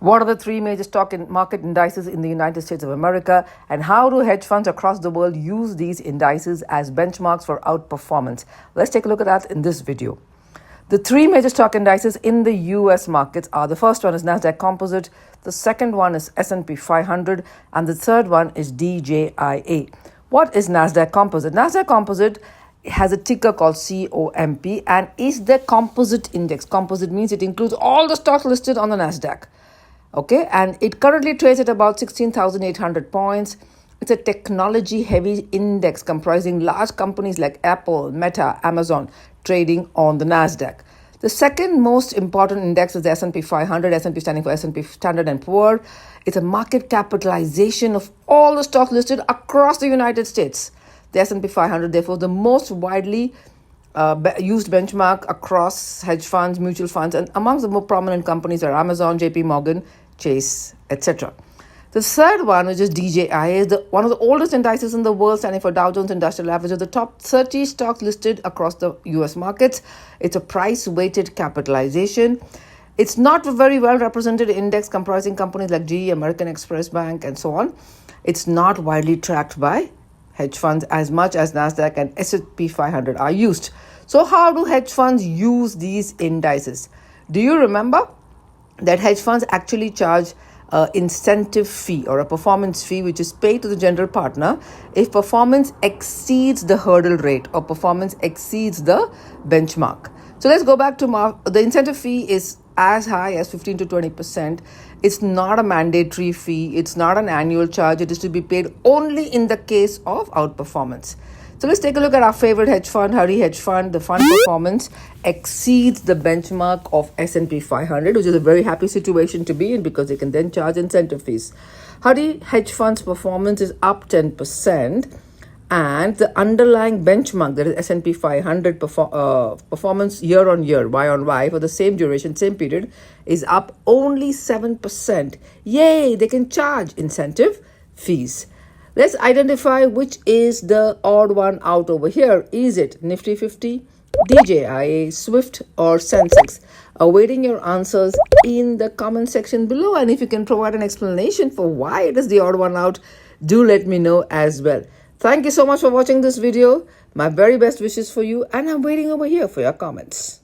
What are the three major stock market indices in the United States of America, and how do hedge funds across the world use these indices as benchmarks for outperformance? Let's take a look at that in this video. The three major stock indices in the US markets are: the first one is Nasdaq Composite, the second one is S&P 500, and the third one is DJIA. What is Nasdaq Composite? Nasdaq Composite has a ticker called COMP and is the composite index. Composite means it includes all the stocks listed on the Nasdaq. Okay, and it currently trades at about 16,800 points. It's a technology heavy index comprising large companies like Apple, Meta, Amazon trading on the Nasdaq. The second most important index is the S&P 500, S&P standing for S&P Standard & Poor. It's a market capitalization of all the stocks listed across the United States. The S&P 500, therefore, the most widely used benchmark across hedge funds, mutual funds, and amongst the more prominent companies are Amazon, JP Morgan, Chase, etc. The third one, which is DJI, is one of the oldest indices in the world, standing for Dow Jones Industrial Average of the top 30 stocks listed across the US markets. It's a price-weighted capitalization. It's not a very well-represented index comprising companies like GE, American Express Bank, and so on. It's not widely tracked by hedge funds as much as Nasdaq and S&P 500 are used. So how do hedge funds use these indices? Do you remember that hedge funds actually charge incentive fee or a performance fee, which is paid to the general partner if performance exceeds the hurdle rate or performance exceeds the benchmark? So let's go back to the incentive fee is as high as 15 to 20%. It's not a mandatory fee. It's not an annual charge. It is to be paid only in the case of outperformance. So let's take a look at our favorite hedge fund, Hurry Hedge Fund. The fund performance exceeds the benchmark of S&P 500, which is a very happy situation to be in because they can then charge incentive fees. Hurry Hedge Fund's performance is up 10%, and the underlying benchmark, that is S&P 500 performance year on year, Y on Y, for the same duration, same period, is up only 7%. Yay, they can charge incentive fees. Let's identify which is the odd one out over here. Is it Nifty 50, DJIA, Swift, or Sensex? Awaiting your answers in the comment section below. And if you can provide an explanation for why it is the odd one out, do let me know as well. Thank you so much for watching this video. My very best wishes for you, and I'm waiting over here for your comments.